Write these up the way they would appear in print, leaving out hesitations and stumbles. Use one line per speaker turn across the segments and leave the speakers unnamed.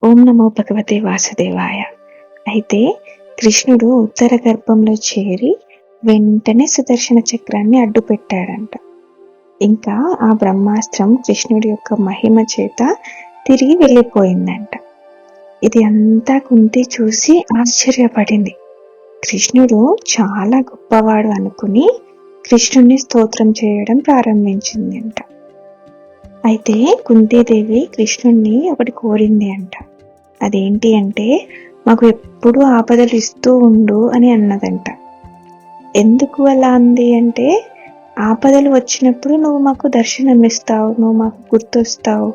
ఓం నమో భగవతే వాసుదేవాయ. అయితే కృష్ణుడు ఉత్తర గర్భంలో చేరి వెంటనే సుదర్శన చక్రాన్ని అడ్డు పెట్టాడంట. ఇంకా ఆ బ్రహ్మాస్త్రం కృష్ణుడి యొక్క మహిమ చేత తిరిగి వెళ్ళిపోయిందంట. ఇది అంతా కుంతి చూసి ఆశ్చర్యపడింది. కృష్ణుడు చాలా గొప్పవాడు అనుకుని కృష్ణుడిని స్తోత్రం చేయడం ప్రారంభించింది అంట. అయితే కుంతీదేవి కృష్ణుడిని ఒకటి కోరింది అంట. అదేంటి అంటే, మాకు ఎప్పుడు ఆపదలు ఇస్తూ ఉండు అని అన్నదంట. ఎందుకు అలా అంది అంటే, ఆపదలు వచ్చినప్పుడు నువ్వు మాకు దర్శనం ఇస్తావు, నువ్వు మాకు గుర్తొస్తావు,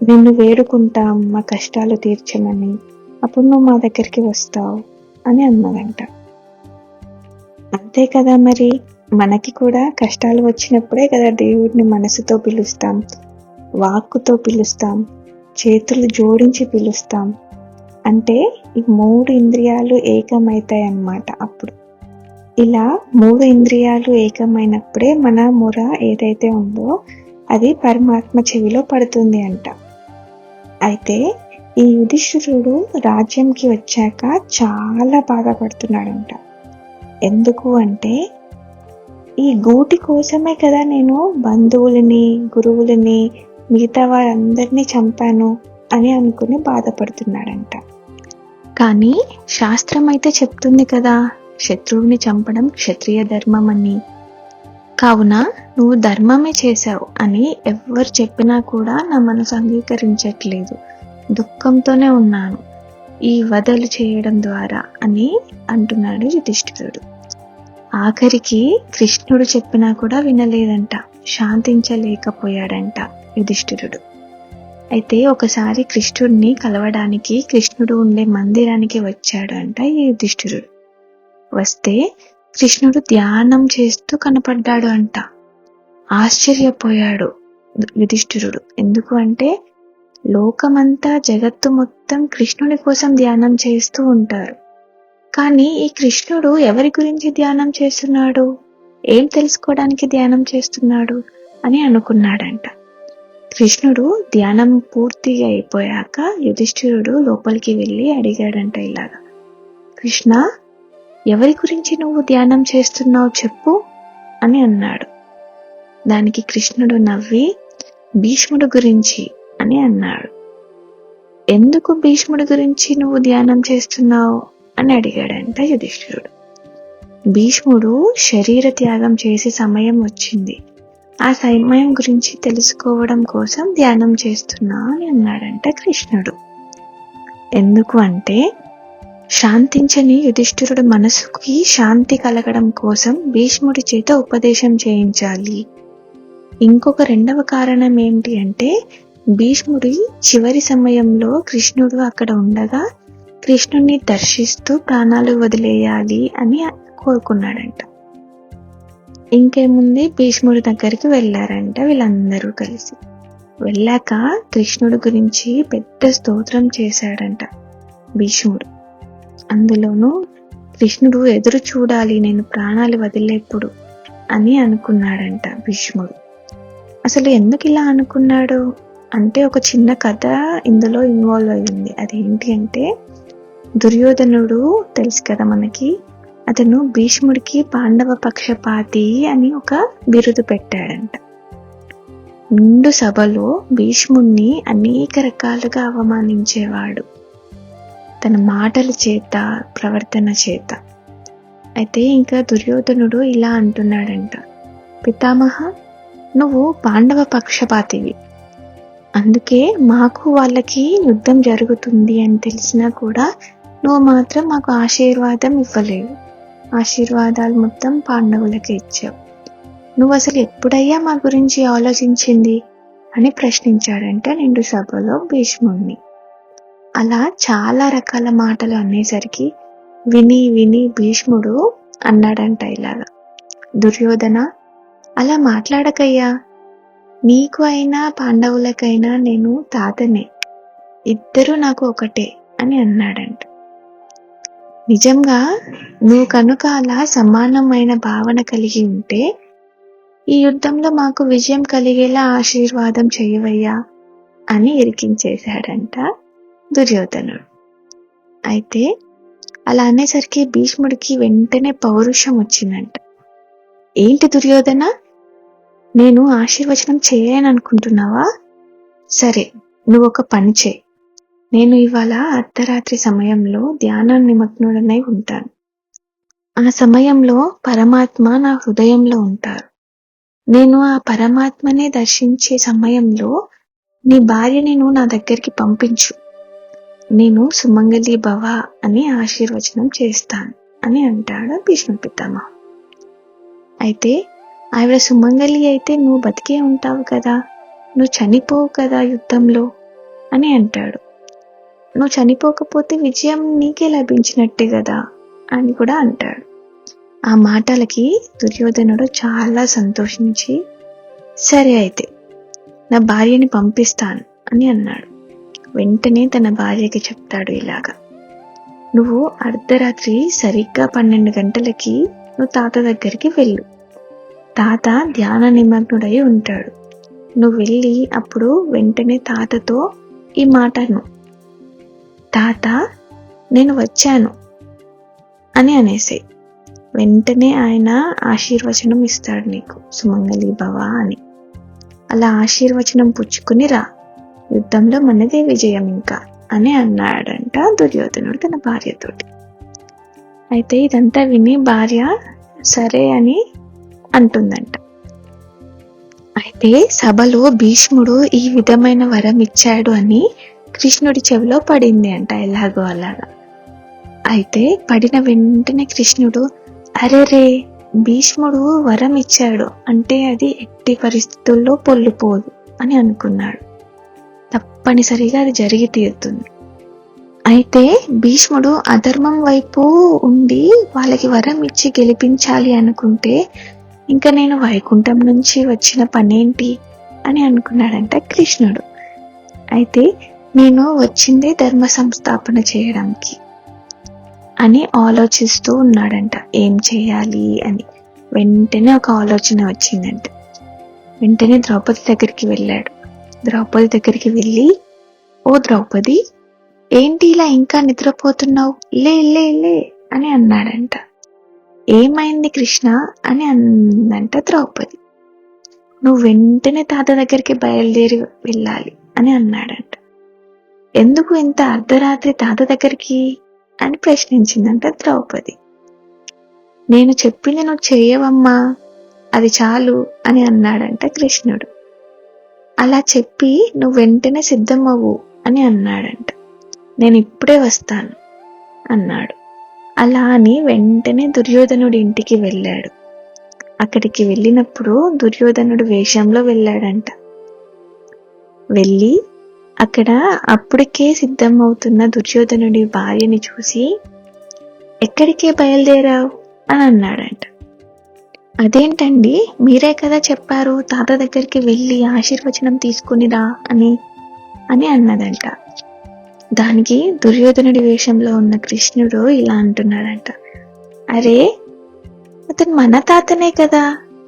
నిన్ను వేడుకుంటాం మా కష్టాలు తీర్చమని, అప్పుడు నువ్వు మా దగ్గరికి వస్తావు అని అన్నదంట. అంతే కదా, మరి మనకి కూడా కష్టాలు వచ్చినప్పుడే కదా దేవుడిని మనసుతో పిలుస్తాం, వాక్కుతో పిలుస్తాం, చేతులు జోడించి పిలుస్తాం. అంటే ఈ 3 ఇంద్రియాలు ఏకమవుతాయి అన్నమాట. అప్పుడు ఇలా 3 ఇంద్రియాలు ఏకమైనప్పుడే మన మొర ఏదైతే ఉందో అది పరమాత్మ చెవిలో పడుతుంది అంట. అయితే ఈ యుధిష్ఠిరుడు రాజ్యంకి వచ్చాక చాలా బాధపడుతున్నాడంట. ఎందుకు అంటే, ఈ గూటి కోసమే కదా నేను బంధువులని, గురువులని, మిగతా వారందరినీ చంపాను అని అనుకుని బాధపడుతున్నాడంట. కానీ శాస్త్రం అయితే చెప్తుంది కదా, శత్రువుని చంపడం క్షత్రియ ధర్మం అని. కావున నువ్వు ధర్మమే చేశావు అని ఎవ్వరు చెప్పినా కూడా నా మనసు అంగీకరించట్లేదు, దుఃఖంతోనే ఉన్నాను ఈ వధలు చేయడం ద్వారా అని అంటున్నాడు యుధిష్ఠిరుడు. ఆఖరికి కృష్ణుడు చెప్పినా కూడా వినలేదంట, శాంతించలేకపోయాడంట యుధిష్ఠిరుడు. అయితే ఒకసారి కృష్ణుడిని కలవడానికి కృష్ణుడు ఉండే మందిరానికి వచ్చాడు అంట ఈ యుధిష్ఠిరుడు. వస్తే కృష్ణుడు ధ్యానం చేస్తూ కనపడ్డాడు అంట. ఆశ్చర్యపోయాడు యుధిష్ఠిరుడు. ఎందుకు అంటే, లోకమంతా జగత్తు మొత్తం కృష్ణుడి కోసం ధ్యానం చేస్తూ ఉంటారు. కానీ ఈ కృష్ణుడు ఎవరి గురించి ధ్యానం చేస్తున్నాడు, ఏం తెలుసుకోవడానికి ధ్యానం చేస్తున్నాడు అని అనుకున్నాడంట. కృష్ణుడు ధ్యానం పూర్తిగా అయిపోయాక యుధిష్ఠిరుడు లోపలికి వెళ్ళి అడిగాడంట ఇలాగా, కృష్ణ, ఎవరి గురించి నువ్వు ధ్యానం చేస్తున్నావు చెప్పు అని అన్నాడు. దానికి కృష్ణుడు నవ్వి, భీష్ముడు గురించి అని అన్నాడు. ఎందుకు భీష్ముడి గురించి నువ్వు ధ్యానం చేస్తున్నావు అని అడిగాడంట యుధిష్ఠిరుడు. భీష్ముడు శరీర త్యాగం చేసే సమయం వచ్చింది, ఆ సమయం గురించి తెలుసుకోవడం కోసం ధ్యానం చేస్తున్నా అని అన్నాడంట కృష్ణుడు. ఎందుకు అంటే, శాంతించని యుధిష్ఠిరుడు మనసుకి శాంతి కలగడం కోసం భీష్ముడి చేత ఉపదేశం చేయించాలి. ఇంకొక రెండవ కారణం ఏంటి అంటే, భీష్ముడి చివరి సమయంలో కృష్ణుడు అక్కడ ఉండగా కృష్ణుడిని దర్శిస్తూ ప్రాణాలు వదిలేయాలి అని కోరుకున్నాడంట. ఇంకేముంది, భీష్ముడి దగ్గరికి వెళ్ళారంట వీళ్ళందరూ కలిసి. వెళ్ళాక కృష్ణుడి గురించి పెద్ద స్తోత్రం చేశాడంట భీష్ముడు. అందులోనూ కృష్ణుడు ఎదురు చూడాలి నేను ప్రాణాలు వదిలేప్పుడు అని అనుకున్నాడంట భీష్ముడు. అసలు ఎందుకు ఇలా అనుకున్నాడు అంటే, ఒక చిన్న కథ ఇందులో ఇన్వాల్వ్ అయ్యింది. అదేంటి అంటే, దుర్యోధనుడు తెలుసు కదా మనకి, అతను భీష్ముడికి పాండవ పక్షపాతి అని ఒక బిరుదు పెట్టాడంట. నిండు సభలో భీష్ముడిని అనేక రకాలుగా అవమానించేవాడు తన మాటల చేత, ప్రవర్తన చేత. అయితే ఇంకా దుర్యోధనుడు ఇలా అంటున్నాడంట, పితామహ, నువ్వు పాండవ పక్షపాతివి, అందుకే మాకు వాళ్ళకి యుద్ధం జరుగుతుంది అని తెలిసినా కూడా నువ్వు మాత్రం మాకు ఆశీర్వాదం ఇవ్వలేవు, ఆశీర్వాదాలు మొత్తం పాండవులకి ఇచ్చావు, నువ్వు అసలు ఎప్పుడయ్యా మా గురించి ఆలోచించింది అని ప్రశ్నించాడంట నిండు సభలో భీష్ముడిని. అలా చాలా రకాల మాటలు అనేసరికి విని విని భీష్ముడు అన్నాడంట ఇలాగా, దుర్యోధన, అలా మాట్లాడకయ్యా, నీకు అయినా పాండవులకైనా నేను తాతనే, ఇద్దరు నాకు ఒకటే అని అన్నాడంట. నిజంగా నువ్వు కనుక అలా సమానమైన భావన కలిగి ఉంటే ఈ యుద్ధంలో మాకు విజయం కలిగేలా ఆశీర్వాదం చేయవయ్యా అని ఇరికించేశాడంట దుర్యోధనుడు. అయితే అలా అనేసరికి భీష్ముడికి వెంటనే పౌరుషం వచ్చిందంట. ఏంటి దుర్యోధన, నేను ఆశీర్వచనం చేయననుకుంటున్నావా? సరే, నువ్వు ఒక పని చేయి. నేను ఇవాళ అర్ధరాత్రి సమయంలో ధ్యాన నిమగ్నుడనై ఉంటాను. ఆ సమయంలో పరమాత్మ నా హృదయంలో ఉంటారు. నేను ఆ పరమాత్మనే దర్శించే సమయంలో నీ భార్యని నువ్వు నా దగ్గరికి పంపించు. నేను సుమంగళి భవ అని ఆశీర్వచనం చేస్తాను అని అంటాడు భీష్మ పితామహ. అయితే ఆవిడ సుమంగళి అయితే నువ్వు బతికే ఉంటావు కదా, నువ్వు చనిపోవు కదా యుద్ధంలో అని అంటాడు. నువ్వు చనిపోకపోతే విజయం నీకే లభించినట్టే కదా అని కూడా అంటాడు. ఆ మాటలకి దుర్యోధనుడు చాలా సంతోషించి, సరే అయితే నా భార్యని పంపిస్తాను అని అన్నాడు. వెంటనే తన భార్యకి చెప్తాడు ఇలాగా, నువ్వు అర్ధరాత్రి సరిగ్గా 12 గంటలకి నువ్వు తాత దగ్గరికి వెళ్ళు. తాత ధ్యాన నిమగ్నుడై ఉంటాడు. నువ్వు వెళ్ళి అప్పుడు వెంటనే తాతతో ఈ మాటను, తాత నేను వచ్చాను అని అనేసేయ్. వెంటనే ఆయన ఆశీర్వచనం ఇస్తాడు నీకు, సుమంగళి భవ అని. అలా ఆశీర్వచనం పుచ్చుకుని రా, యుద్ధంలో మనదే విజయం ఇంకా అని అన్నాడంట దుర్యోధనుడు తన భార్యతోటి. అయితే ఇదంతా విని భార్య సరే అని అంటుందంట. అయితే సభలో భీష్ముడు ఈ విధమైన వరం ఇచ్చాడు అని కృష్ణుడి చెవిలో పడింది అంట, ఎలాగో అలాగా. అయితే పడిన వెంటనే కృష్ణుడు, అరెరే, భీష్ముడు వరం ఇచ్చాడు అంటే అది ఎట్టి పరిస్థితుల్లో పొల్లుపోదు అని అనుకున్నాడు. తప్పనిసరిగా అది జరిగి తీరుతుంది. అయితే భీష్ముడు అధర్మం వైపు ఉండి వాళ్ళకి వరం ఇచ్చి గెలిపించాలి అనుకుంటే ఇంకా నేను వైకుంఠం నుంచి వచ్చిన పనేంటి అని అనుకున్నాడంట కృష్ణుడు. అయితే నేను వచ్చిందే ధర్మ సంస్థాపన చేయడానికి అని ఆలోచిస్తూ ఉన్నాడంట, ఏం చేయాలి అని. వెంటనే ఒక ఆలోచన వచ్చిందంట. వెంటనే ద్రౌపది దగ్గరికి వెళ్ళాడు. ద్రౌపది దగ్గరికి వెళ్ళి, ఓ ద్రౌపది, ఏంటి ఇలా ఇంకా నిద్రపోతున్నావు, లే లే లే అని అన్నాడంట. ఏమైంది కృష్ణ అని అందంట ద్రౌపది. నువ్వు వెంటనే తాత దగ్గరికి బయలుదేరి వెళ్ళాలి అని అన్నాడంట. ఎందుకు ఇంత అర్ధరాత్రి తాత దగ్గరికి అని ప్రశ్నించిందంట ద్రౌపది. నేను చెప్పింది నువ్వు చేయవమ్మా, అది చాలు అని అన్నాడంట కృష్ణుడు. అలా చెప్పి నువ్వు వెంటనే సిద్ధమవ్వు అని అన్నాడంట. నేను ఇప్పుడే వస్తాను అన్నాడు. అలా అని వెంటనే దుర్యోధనుడి ఇంటికి వెళ్ళాడు. అక్కడికి వెళ్ళినప్పుడు దుర్యోధనుడు వేషంలో వెళ్ళాడంట. వెళ్ళి అక్కడ అప్పటికే సిద్ధమవుతున్న దుర్యోధనుడి భార్యని చూసి, ఎక్కడికే బయలుదేరావు అని అన్నాడంట. అదేంటండి, మీరే కదా చెప్పారు తాత దగ్గరికి వెళ్ళి ఆశీర్వచనం తీసుకునిరా అని అని అన్నదంట. దానికి దుర్యోధనుడి వేషంలో ఉన్న కృష్ణుడు ఇలా అంటున్నాడంట, అరే అతను మన తాతనే కదా,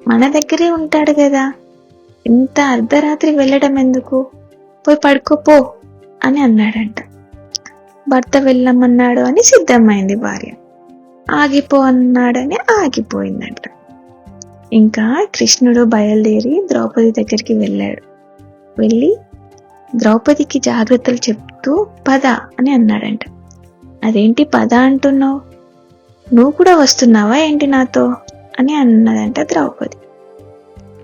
మన దగ్గరే ఉంటాడు కదా, ఇంత అర్ధరాత్రి వెళ్ళడం ఎందుకు, పోయి పడుకోపో అని అన్నాడంట. భర్త వెళ్ళమన్నాడు అని సిద్ధమైంది భార్య, ఆగిపో అన్నాడని ఆగిపోయిందంట. ఇంకా కృష్ణుడు బయలుదేరి ద్రౌపది దగ్గరికి వెళ్ళాడు. వెళ్ళి ద్రౌపదికి జాగ్రత్తలు చెప్తూ పద అని అన్నాడంట. అదేంటి పద అంటున్నావు, నువ్వు కూడా వస్తున్నావా ఏంటి నాతో అని అన్నదంట ద్రౌపది.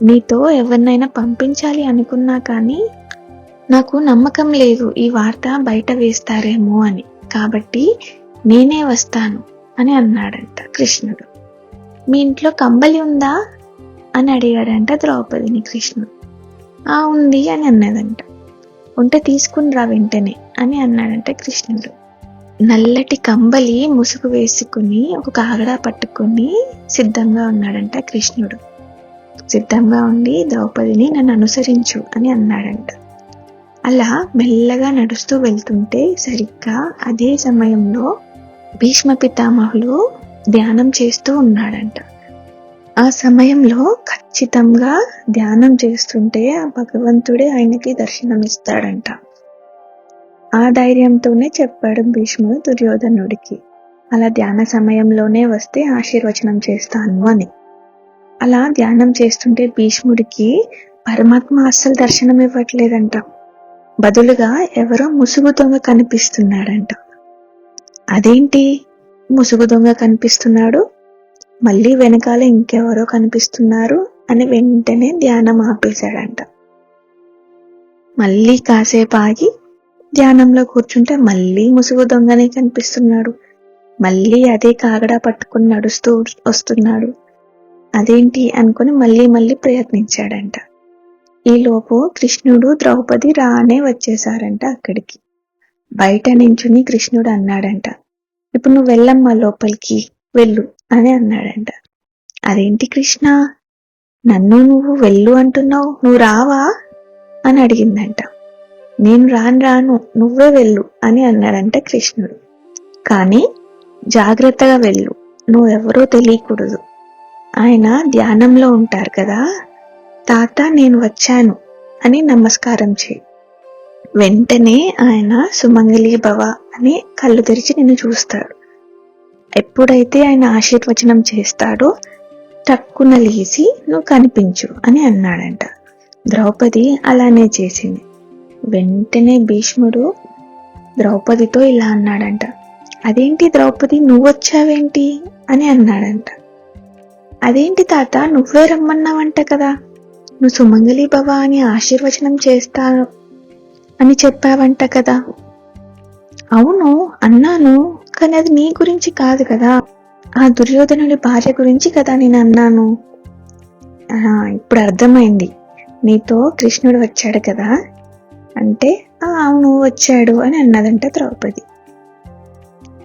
నీతో ఎవరినైనా పంపించాలి అనుకున్నా కానీ నాకు నమ్మకం లేదు ఈ వార్త బయట వేస్తారేమో అని, కాబట్టి నేనే వస్తాను అని అన్నాడంట కృష్ణుడు. మీ ఇంట్లో కంబలి ఉందా అని అడిగాడంట ద్రౌపదిని కృష్ణుడు. ఆ ఉంది అని అన్నదంట. ఉంటే తీసుకుని రా వెంటనే అని అన్నాడంట కృష్ణుడు. నల్లటి కంబలి ముసుగు వేసుకుని ఒక కాగడా పట్టుకుని సిద్ధంగా ఉన్నాడంట కృష్ణుడు. సిద్ధంగా ఉండి ద్రౌపదిని నన్ను అనుసరించు అని అన్నాడంట. అలా మెల్లగా నడుస్తూ వెళ్తుంటే సరిగ్గా అదే సమయంలో భీష్మ పితామహులు ధ్యానం చేస్తూ ఉన్నాడంట. ఆ సమయంలో ఖచ్చితంగా ధ్యానం చేస్తుంటే ఆ భగవంతుడే ఆయనకి దర్శనమిస్తాడంట. ఆ ధైర్యంతోనే చెప్పాడు భీష్ముడు దుర్యోధనుడికి, అలా ధ్యాన సమయంలోనే వస్తే ఆశీర్వచనం చేస్తాను అని. అలా ధ్యానం చేస్తుంటే భీష్ముడికి పరమాత్మ అస్సలు దర్శనం ఇవ్వట్లేదంట. బదులుగా ఎవరో ముసుగు దొంగ కనిపిస్తున్నాడంట. అదేంటి ముసుగు దొంగ కనిపిస్తున్నాడు, మళ్ళీ వెనకాల ఇంకెవరో కనిపిస్తున్నారు అని వెంటనే ధ్యానం ఆపేశాడంట. మళ్ళీ కాసేపు ఆగి ధ్యానంలో కూర్చుంటే మళ్ళీ ముసుగు దొంగనే కనిపిస్తున్నాడు. మళ్ళీ అదే కాగడా పట్టుకుని నడుస్తూ వస్తున్నాడు. అదేంటి అనుకుని మళ్ళీ ప్రయత్నించాడంట. ఈలోపు కృష్ణుడు ద్రౌపది రానే వచ్చేసారంట అక్కడికి. బయట నించుని కృష్ణుడు అన్నాడంట, ఇప్పుడు నువ్వు వెళ్ళమ్మా లోపలికి వెళ్ళు అని అన్నాడంట. అదేంటి కృష్ణ, నన్ను నువ్వు వెళ్ళు అంటున్నావు, నువ్వు రావా అని అడిగిందంట. నేను రాను నువ్వే వెళ్ళు అని అన్నాడంట కృష్ణుడు. కానీ జాగ్రత్తగా వెళ్ళు, నువ్వెవరో తెలియకూడదు. ఆయన ధ్యానంలో ఉంటారు కదా, తాత నేను వచ్చాను అని నమస్కారం చేయి. వెంటనే ఆయన సుమంగళి భవ అని కళ్ళు తెరిచి నిన్ను చూస్తాడు. ఎప్పుడైతే ఆయన ఆశీర్వచనం చేస్తాడో టక్కున లేచి నువ్వు కనిపించు అని అన్నాడంట. ద్రౌపది అలానే చేసింది. వెంటనే భీష్ముడు ద్రౌపదితో ఇలా అన్నాడంట, అదేంటి ద్రౌపది నువ్వొచ్చావేంటి అని అన్నాడంట. అదేంటి తాత నువ్వే రమ్మన్నావంట కదా, నువ్వు సుమంగళి భవ అని ఆశీర్వచనం చేస్తాను అని చెప్పావంట కదా. అవును అన్నాను, కానీ అది నీ గురించి కాదు కదా, ఆ దుర్యోధనుడి భార్య గురించి కదా నేను అన్నాను. ఇప్పుడు అర్థమైంది, నీతో కృష్ణుడు వచ్చాడు కదా అంటే అవును వచ్చాడు అని అన్నదంట ద్రౌపది.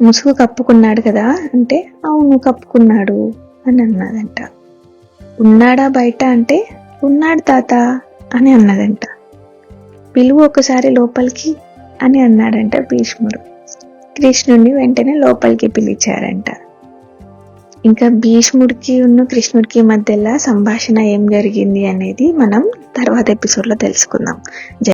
ముసుగు కప్పుకున్నాడు కదా అంటే అవును కప్పుకున్నాడు అని అన్నదంట. ఉన్నాడా బయట అంటే ఉన్నాడు తాత అని అన్నదంట. పిలువు ఒకసారి లోపలికి అని అన్నాడంట భీష్ముడు. కృష్ణుడిని వెంటనే లోపలికి పిలిచారంట. ఇంకా భీష్ముడికి కృష్ణుడికి మధ్యలో సంభాషణ ఏం జరిగింది అనేది మనం తర్వాత ఎపిసోడ్లో తెలుసుకుందాం.